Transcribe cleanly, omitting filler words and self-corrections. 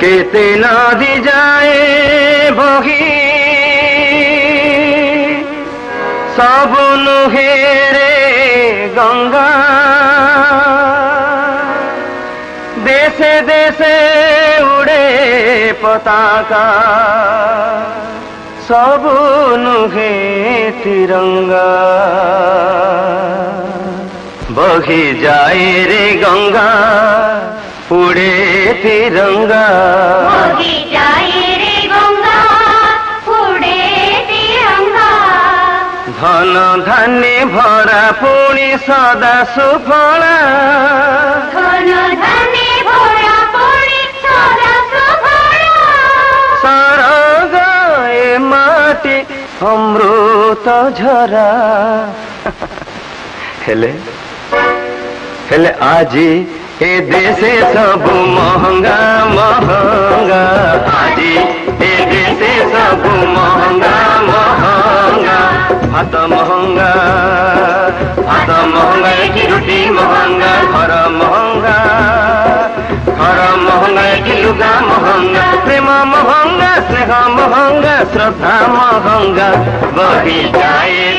केते नदी जाए बही सब नुहे रे गंगा देशे देशे उड़े पताका सब नुहे तिरंगा बही जाए रे गंगा उड़े तिरंगा बही जाए रे गंगा उड़े तिरंगा धन धान्य भरा पुणी सदा सुफला धन धान्य भरा पुणी सदा सुफला सरग ए माटी अमृत झरा हेले हेले आजी ए देशे सब महंगा महंगा आजी ए देशे सब महंगा महंगा भात महंगा की रोटी महंगा घर महंगा की लुगा महंगा प्रेम महंगा स्नेह महंगा श्रद्धा महंगा बही जाए